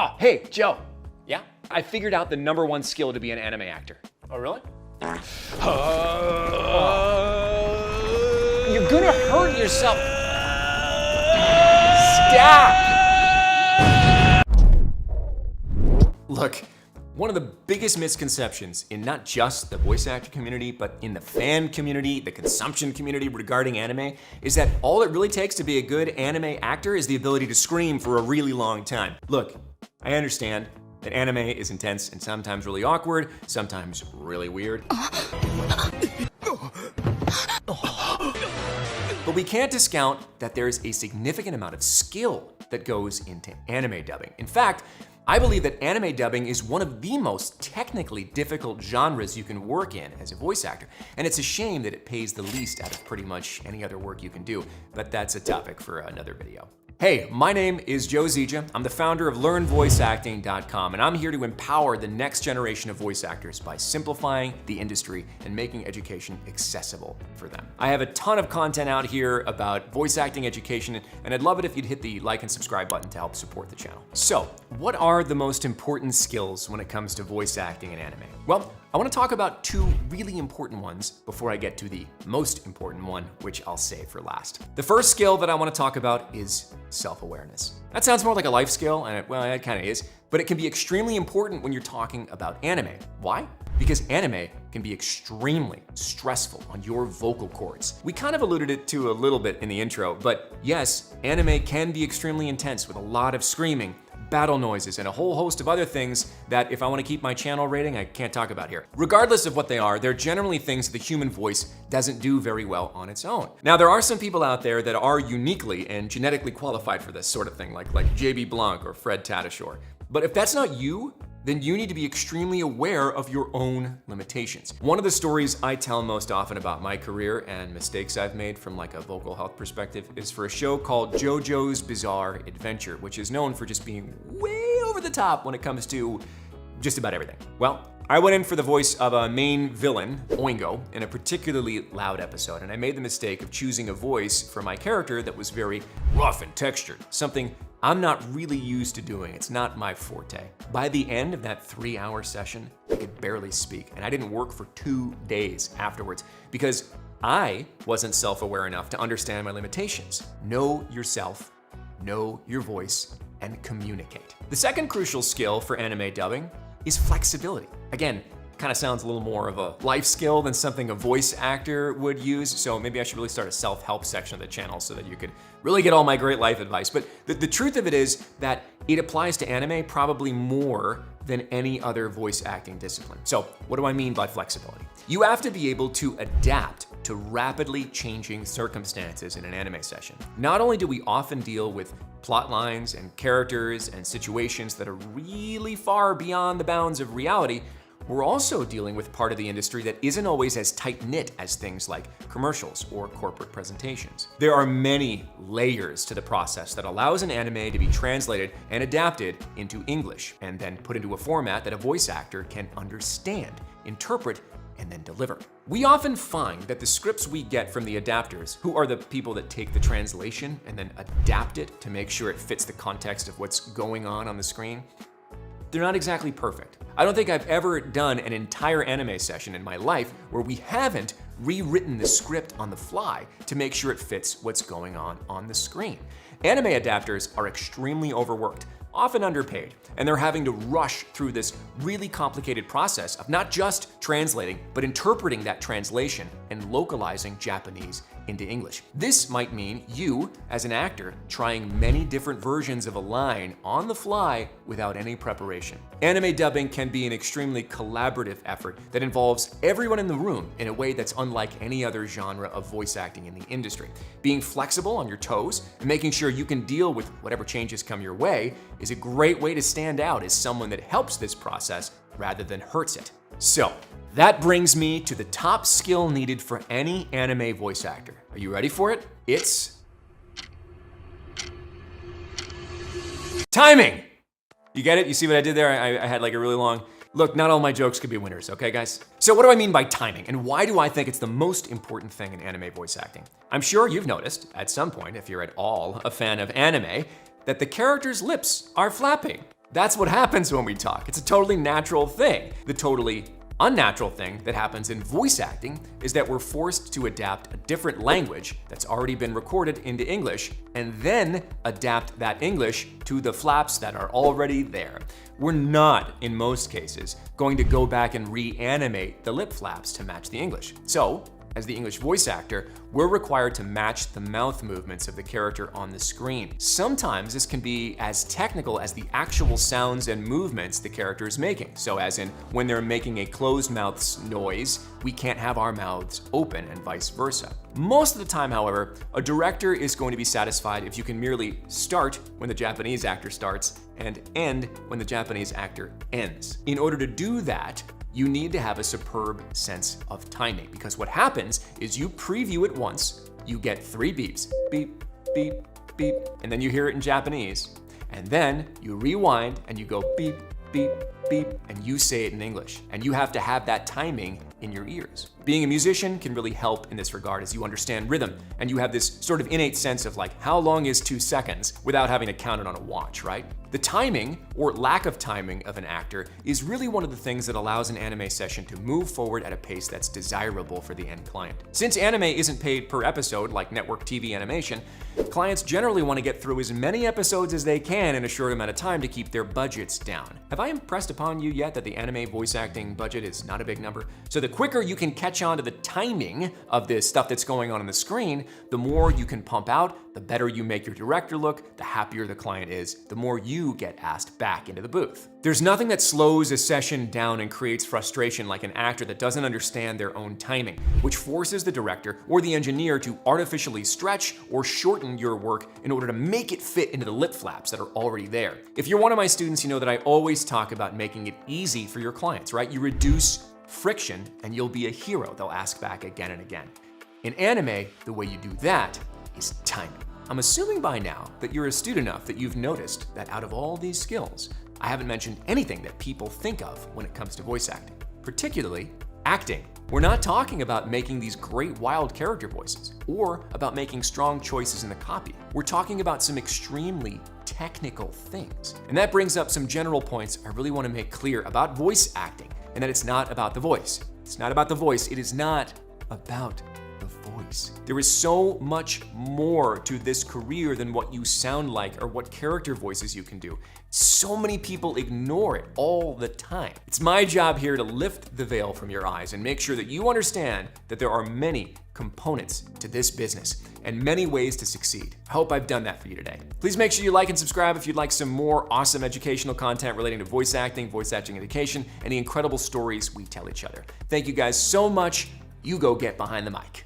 Oh, hey, Joe. Yeah? I figured out the #1 skill to be an anime actor. Oh, really? You're gonna hurt yourself. Stop! Look, one of the biggest misconceptions in not just the voice actor community, but in the fan community, the consumption community regarding anime, is that all it really takes to be a good anime actor is the ability to scream for a really long time. Look, I understand that anime is intense and sometimes really awkward, sometimes really weird. But we can't discount that there's a significant amount of skill that goes into anime dubbing. In fact, I believe that anime dubbing is one of the most technically difficult genres you can work in as a voice actor, and it's a shame that it pays the least out of pretty much any other work you can do, but that's a topic for another video. Hey, my name is Joe Zieja. I'm the founder of LearnVoiceActing.com, and I'm here to empower the next generation of voice actors by simplifying the industry and making education accessible for them. I have a ton of content out here about voice acting education, and I'd love it if you'd hit the like and subscribe button to help support the channel. So, what are the most important skills when it comes to voice acting in anime? Well, I want to talk about two really important ones before I get to the most important one, which I'll save for last. The first skill that I want to talk about is self-awareness. That sounds more like a life skill, and it kind of is, but it can be extremely important when you're talking about anime. Why? Because anime can be extremely stressful on your vocal cords. We kind of alluded to it a little bit in the intro, but yes, anime can be extremely intense with a lot of screaming, battle noises, and a whole host of other things that if I want to keep my channel rating, I can't talk about here. Regardless of what they are, they're generally things that the human voice doesn't do very well on its own. Now, there are some people out there that are uniquely and genetically qualified for this sort of thing, like JB Blanc or Fred Tatasciore. But if that's not you, then you need to be extremely aware of your own limitations. One of the stories I tell most often about my career and mistakes I've made from like a vocal health perspective is for a show called JoJo's Bizarre Adventure, which is known for just being way over the top when it comes to just about everything. Well, I went in for the voice of a main villain, Oingo, in a particularly loud episode, and I made the mistake of choosing a voice for my character that was very rough and textured, something I'm not really used to doing. It's not my forte. By the end of that 3-hour session, I could barely speak, and I didn't work for 2 days afterwards because I wasn't self-aware enough to understand my limitations. Know yourself, know your voice, and communicate. The second crucial skill for anime dubbing is flexibility. Again, kind of sounds a little more of a life skill than something a voice actor would use, so maybe I should really start a self-help section of the channel so that you could really get all my great life advice. But the truth of it is that it applies to anime probably more than any other voice acting discipline. So what do I mean by flexibility? You have to be able to adapt to rapidly changing circumstances in an anime session. Not only do we often deal with plot lines and characters and situations that are really far beyond the bounds of reality, we're also dealing with part of the industry that isn't always as tight-knit as things like commercials or corporate presentations. There are many layers to the process that allows an anime to be translated and adapted into English, and then put into a format that a voice actor can understand, interpret, and then deliver. We often find that the scripts we get from the adapters, who are the people that take the translation and then adapt it to make sure it fits the context of what's going on the screen, they're not exactly perfect. I don't think I've ever done an entire anime session in my life where we haven't rewritten the script on the fly to make sure it fits what's going on the screen. Anime adapters are extremely overworked, often underpaid, and they're having to rush through this really complicated process of not just translating, but interpreting that translation and localizing Japanese into English. This might mean you, as an actor, trying many different versions of a line on the fly without any preparation. Anime dubbing can be an extremely collaborative effort that involves everyone in the room in a way that's unlike any other genre of voice acting in the industry. Being flexible on your toes and making sure you can deal with whatever changes come your way is a great way to stand out as someone that helps this process rather than hurts it. So, that brings me to the top skill needed for any anime voice actor. Are you ready for it? It's timing! You get it? You see what I did there? I had like a really long... Look, not all my jokes could be winners, okay guys? So what do I mean by timing, and why do I think it's the most important thing in anime voice acting? I'm sure you've noticed, at some point, if you're at all a fan of anime, that the characters' lips are flapping. That's what happens when we talk. It's a totally natural thing. The totally unnatural thing that happens in voice acting is that we're forced to adapt a different language that's already been recorded into English and then adapt that English to the flaps that are already there. We're not, in most cases, going to go back and reanimate the lip flaps to match the English. So, as the English voice actor, we're required to match the mouth movements of the character on the screen. Sometimes this can be as technical as the actual sounds and movements the character is making. So as in, when they're making a closed mouth noise, we can't have our mouths open and vice versa. Most of the time, however, a director is going to be satisfied if you can merely start when the Japanese actor starts and end when the Japanese actor ends. In order to do that, you need to have a superb sense of timing, because what happens is you preview it once, you get 3 beeps, beep, beep, beep, and then you hear it in Japanese, and then you rewind and you go beep, beep, beep, and you say it in English. And you have to have that timing in your ears. Being a musician can really help in this regard as you understand rhythm and you have this sort of innate sense of like, how long is 2 seconds without having to count it on a watch, right? The timing or lack of timing of an actor is really one of the things that allows an anime session to move forward at a pace that's desirable for the end client. Since anime isn't paid per episode like network TV animation, clients generally want to get through as many episodes as they can in a short amount of time to keep their budgets down. Have I impressed upon you yet that the anime voice acting budget is not a big number? So the quicker you can catch on to the timing of this stuff that's going on the screen, the more you can pump out, the better you make your director look, the happier the client is, the more you get asked back into the booth. There's nothing that slows a session down and creates frustration like an actor that doesn't understand their own timing, which forces the director or the engineer to artificially stretch or shorten your work in order to make it fit into the lip flaps that are already there. If you're one of my students, you know that I always talk about making it easy for your clients, right? You reduce friction and you'll be a hero. They'll ask back again and again. In anime, the way you do that is timing. I'm assuming by now that you're astute enough that you've noticed that out of all these skills, I haven't mentioned anything that people think of when it comes to voice acting, particularly acting. We're not talking about making these great wild character voices or about making strong choices in the copy. We're talking about some extremely technical things. And that brings up some general points I really want to make clear about voice acting, and that it's not about the voice. It's not about the voice. It is not about the voice. There is so much more to this career than what you sound like or what character voices you can do. So many people ignore it all the time. It's my job here to lift the veil from your eyes and make sure that you understand that there are many components to this business and many ways to succeed. I hope I've done that for you today. Please make sure you like and subscribe if you'd like some more awesome educational content relating to voice acting education, and the incredible stories we tell each other. Thank you guys so much. You go get behind the mic.